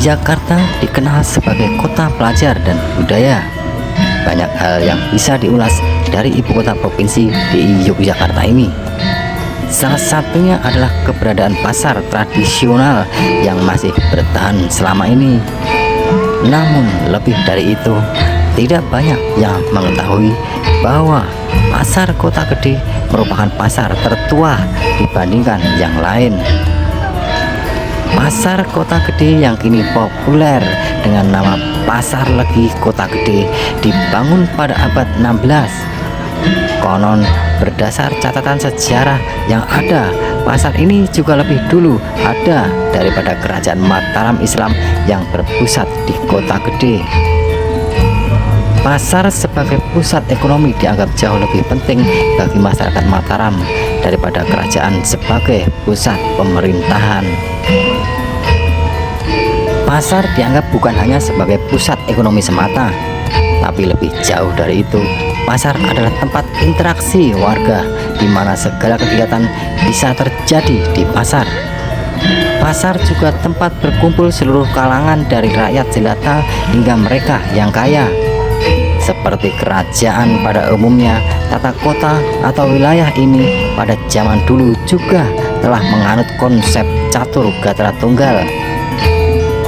Yogyakarta dikenal sebagai kota pelajar dan budaya. Banyak hal yang bisa diulas dari ibu kota provinsi di Yogyakarta ini. Salah satunya adalah keberadaan pasar tradisional yang masih bertahan selama ini. Namun lebih dari itu, tidak banyak yang mengetahui bahwa pasar Kota Gede merupakan pasar tertua dibandingkan yang lain. Pasar Kota Gede yang kini populer dengan nama Pasar Legi Kota Gede dibangun pada abad 16. Konon berdasar catatan sejarah yang ada, pasar ini juga lebih dulu ada daripada kerajaan Mataram Islam yang berpusat di Kota Gede. Pasar sebagai pusat ekonomi dianggap jauh lebih penting bagi masyarakat Mataram daripada kerajaan sebagai pusat pemerintahan. Pasar dianggap bukan hanya sebagai pusat ekonomi semata, tapi lebih jauh dari itu. Pasar adalah tempat interaksi warga di mana segala kegiatan bisa terjadi di pasar. Pasar juga tempat berkumpul seluruh kalangan dari rakyat jelata hingga mereka yang kaya. Seperti kerajaan pada umumnya, tata kota atau wilayah ini pada zaman dulu juga telah menganut konsep catur gatra tunggal,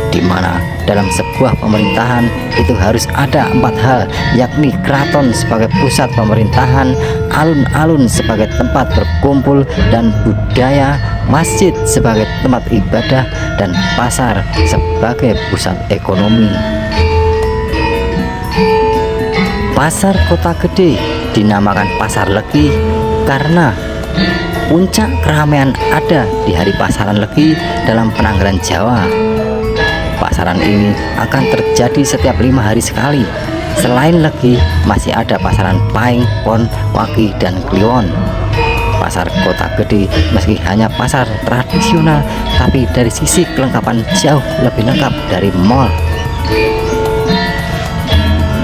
di mana dalam sebuah pemerintahan itu harus ada 4 hal, yakni keraton sebagai pusat pemerintahan, alun-alun sebagai tempat berkumpul dan budaya, masjid sebagai tempat ibadah, dan pasar sebagai pusat ekonomi. Pasar Kota Gede dinamakan Pasar Legi karena puncak keramaian ada di hari pasaran Legi dalam Penanggalan Jawa. Pasaran ini akan terjadi setiap 5 hari sekali. Selain Legi, masih ada pasaran Paing, Pon, Wagi, dan Kliwon. Pasar Kota Gede meski hanya pasar tradisional, tapi dari sisi kelengkapan jauh lebih lengkap dari mall.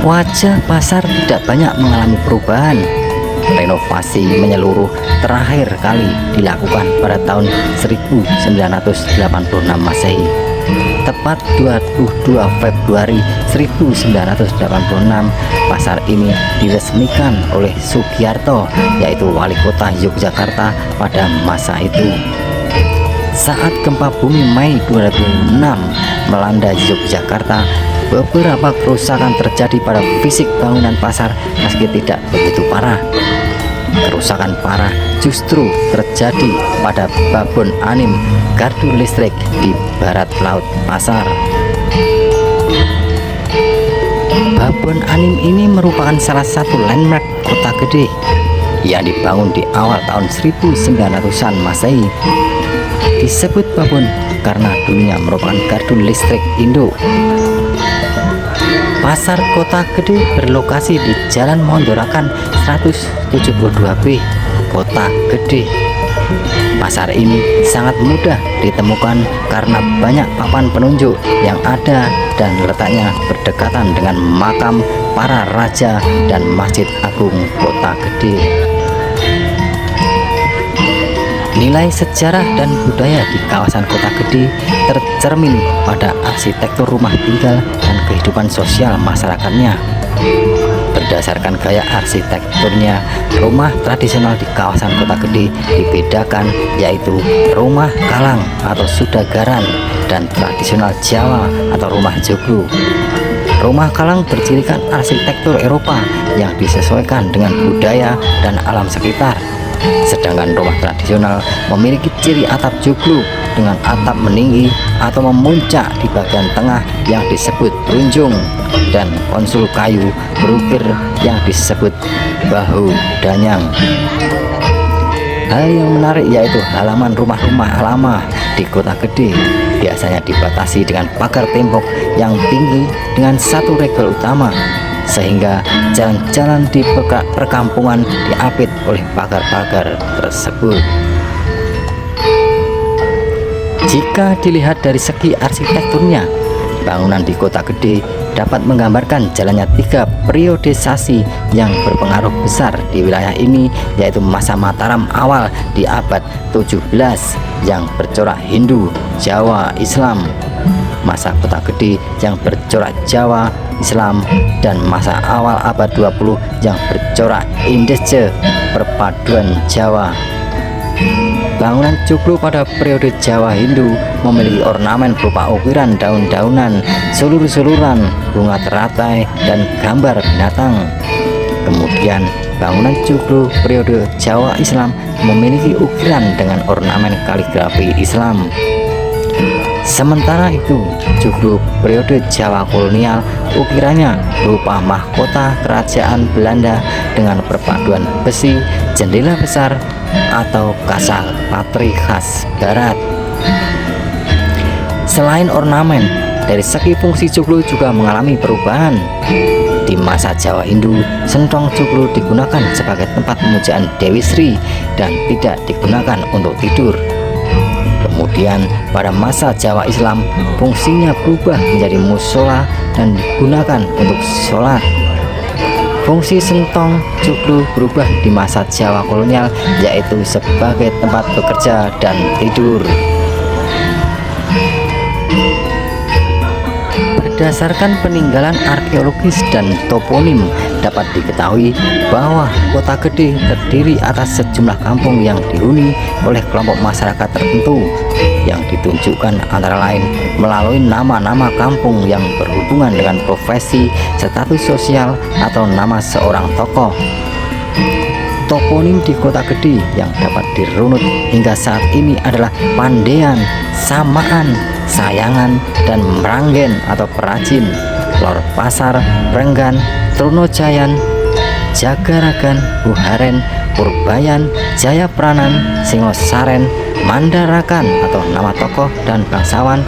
Wajah pasar tidak banyak mengalami perubahan. Renovasi menyeluruh terakhir kali dilakukan pada tahun 1986 Masehi. Tepat 22 Februari 1986, pasar ini diresmikan oleh Sugiarto, yaitu wali kota Yogyakarta pada masa itu. Saat gempa bumi Mei 2006 melanda Yogyakarta, beberapa kerusakan terjadi pada fisik bangunan pasar meski tidak begitu parah. Kerusakan parah justru terjadi pada babon anim gardu listrik di barat laut pasar. Babon anim ini merupakan salah satu landmark Kota Gede yang dibangun di awal tahun 1900-an Masehi. Disebut babon karena dulunya merupakan gardu listrik induk. Pasar Kota Gede berlokasi di Jalan Mondorakan 172B, Kota Gede. Pasar ini sangat mudah ditemukan karena banyak papan penunjuk yang ada dan letaknya berdekatan dengan makam para raja dan Masjid Agung Kota Gede. Nilai sejarah dan budaya di kawasan Kota Gede tercermin pada arsitektur rumah tinggal dan kehidupan sosial masyarakatnya. Berdasarkan gaya arsitekturnya, rumah tradisional di kawasan Kota Gede dibedakan, yaitu rumah kalang atau sudagaran dan tradisional Jawa atau rumah joglo. Rumah kalang bercirikan arsitektur Eropa yang disesuaikan dengan budaya dan alam sekitar. Sedangkan rumah tradisional memiliki ciri atap joglo dengan atap meninggi atau memuncak di bagian tengah yang disebut brunjung, dan konsul kayu berukir yang disebut bahu danyang. Hal yang menarik yaitu halaman rumah-rumah lama di Kota Gede biasanya dibatasi dengan pagar tembok yang tinggi dengan satu regel utama, sehingga jalan-jalan di perkampungan diapit oleh pagar-pagar tersebut. Jika dilihat dari segi arsitekturnya, bangunan di Kota Gede dapat menggambarkan jalannya 3 periodisasi yang berpengaruh besar di wilayah ini, yaitu masa Mataram awal di abad 17 yang bercorak Hindu, Jawa, Islam. masa Kota Gede yang bercorak Jawa Islam dan masa awal abad 20 yang bercorak Indese perpaduan Jawa. Bangunan joglo pada periode Jawa Hindu memiliki ornamen berupa ukiran daun-daunan, sulur-suluran, bunga teratai, dan gambar binatang. Kemudian bangunan joglo periode Jawa Islam memiliki ukiran dengan ornamen kaligrafi Islam. Sementara itu, joglo periode Jawa kolonial ukirannya berupa mahkota kerajaan Belanda dengan perpaduan besi, jendela besar, atau kasar patri khas barat. Selain ornamen, dari segi fungsi joglo juga mengalami perubahan. Di masa Jawa Hindu, sentong joglo digunakan sebagai tempat pemujaan Dewi Sri dan tidak digunakan untuk tidur. Kemudian pada masa Jawa Islam, fungsinya berubah menjadi musola dan digunakan untuk sholat. Fungsi sentong joglo berubah di masa Jawa kolonial, yaitu sebagai tempat bekerja dan tidur. Berdasarkan peninggalan arkeologis dan toponim, dapat diketahui bahwa Kota Gede terdiri atas sejumlah kampung yang dihuni oleh kelompok masyarakat tertentu yang ditunjukkan antara lain melalui nama-nama kampung yang berhubungan dengan profesi, status sosial, atau nama seorang tokoh. Toponim di Kota Gede yang dapat dirunut hingga saat ini adalah Pandean, Samaan, Sayangan, dan Meranggen atau Perajin, Lor Pasar, Renggan, Trunojayan, Jagaragan, Buharen, Purbayan, Jayapranan, Singosaren, Mandarakan atau nama tokoh dan bangsawan,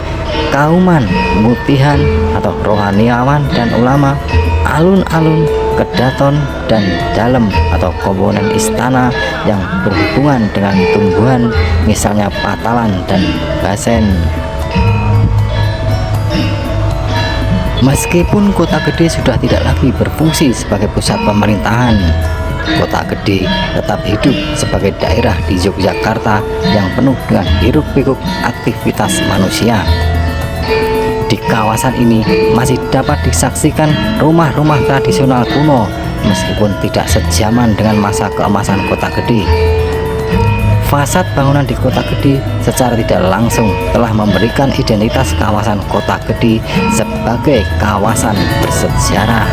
Kauman, Mutihan atau rohaniawan dan ulama, alun-alun, kedaton, dan dalem atau komponen istana yang berhubungan dengan tumbuhan, misalnya patalan dan basen. Meskipun Kota Gede sudah tidak lagi berfungsi sebagai pusat pemerintahan, Kota Gede tetap hidup sebagai daerah di Yogyakarta yang penuh dengan hiruk-pikuk aktivitas manusia. Di kawasan ini masih dapat disaksikan rumah-rumah tradisional kuno meskipun tidak sejaman dengan masa keemasan Kota Gede. Fasad bangunan di Kota Gede secara tidak langsung telah memberikan identitas kawasan Kota Gede sebagai kawasan bersejarah.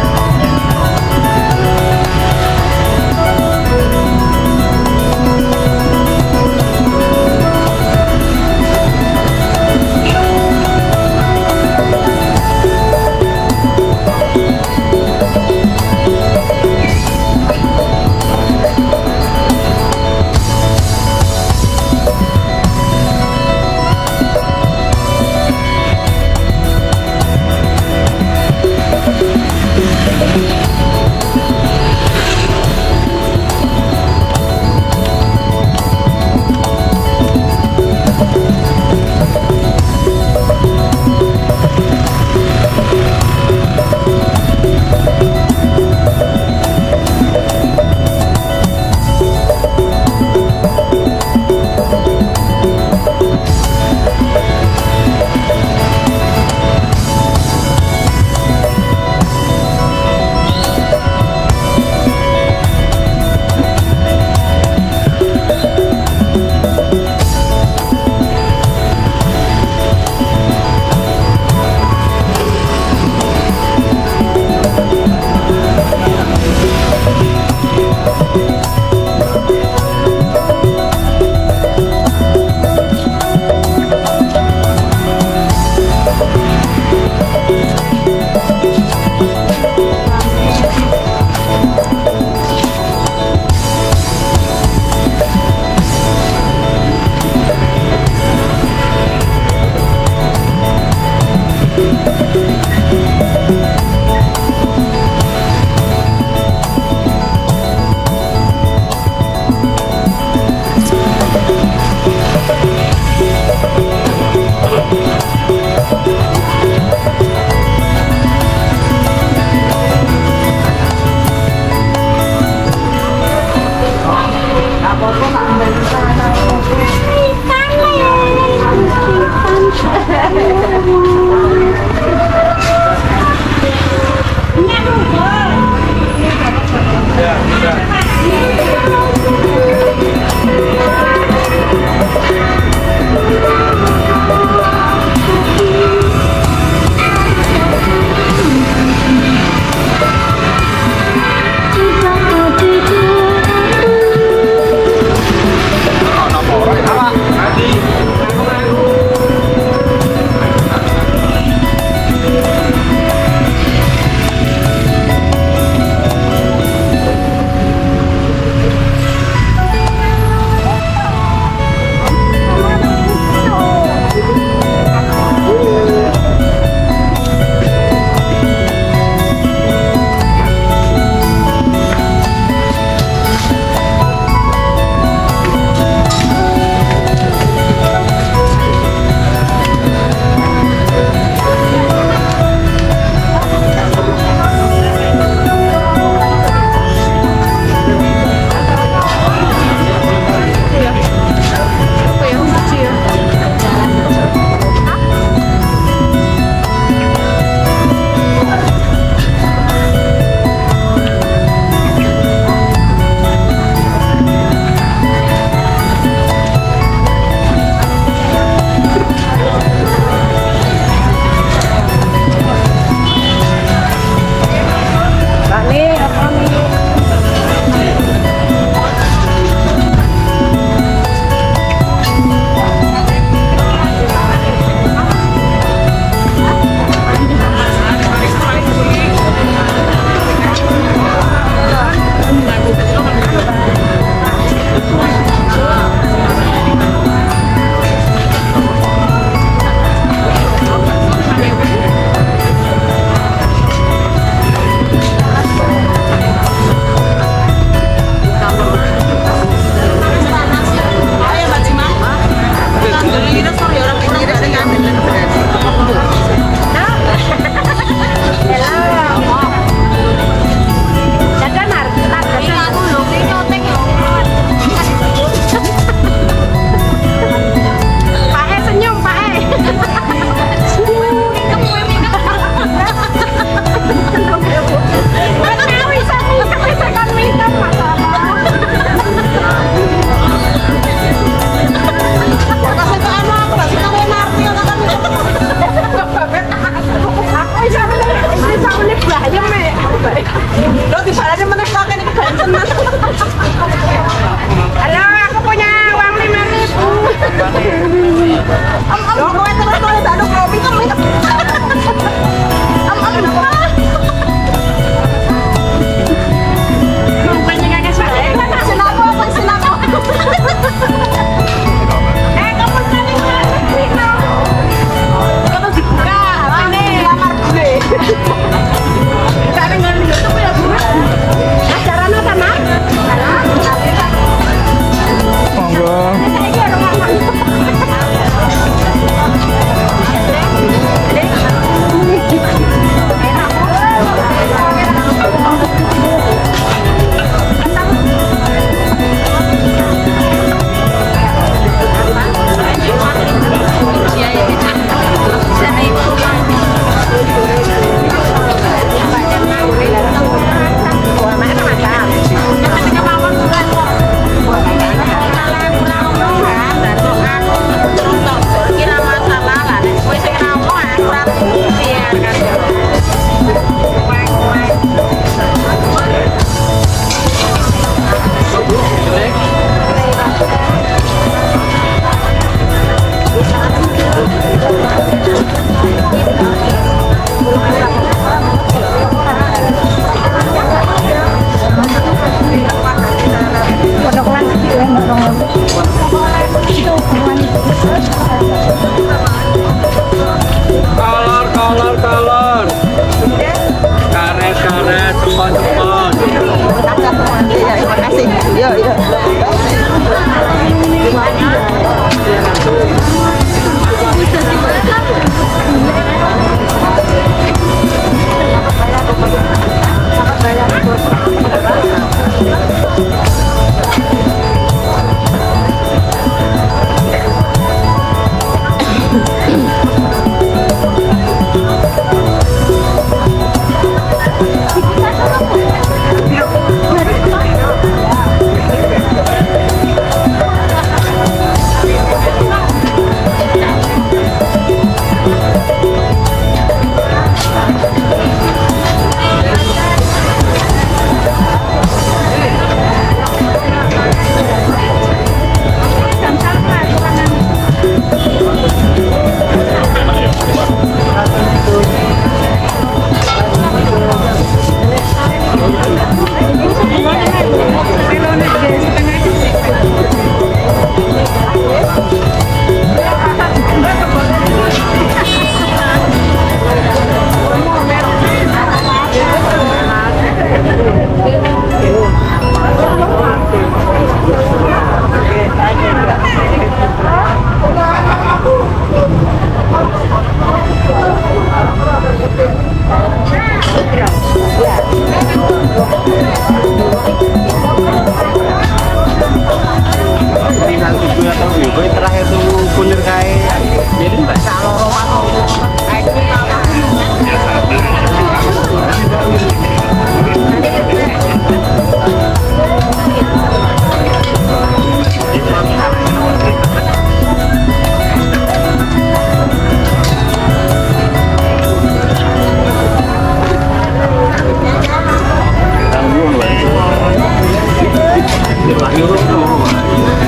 terakhir tuh kulir kayak jadi nggak salah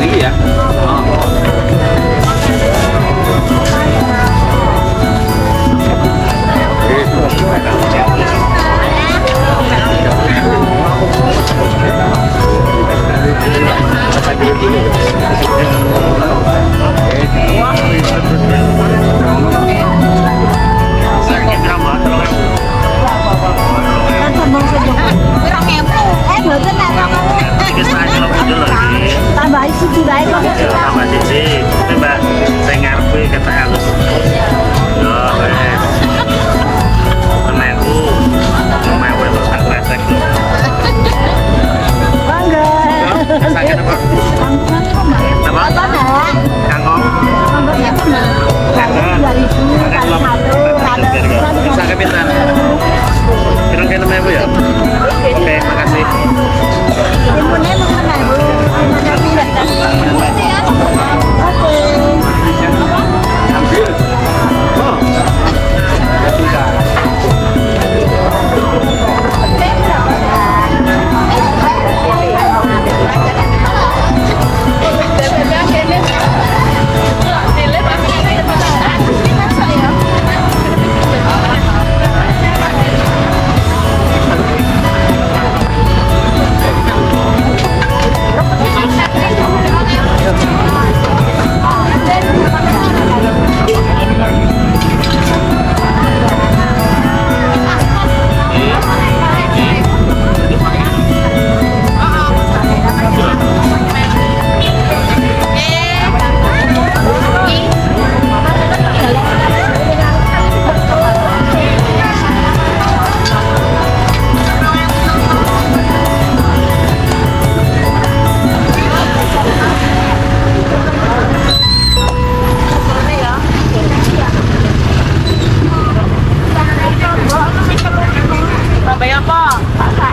ini ya. Tambah siji bae kok. Tambah siji, mbak saya ngarepe kata halus. Yo wes. Temenku mau terus tak resek. Bangga. Sakit apa? Apa? Kangkong. Sakit pintar. Kira kira namanya apa ya? Oke, makasih. Sampai apa?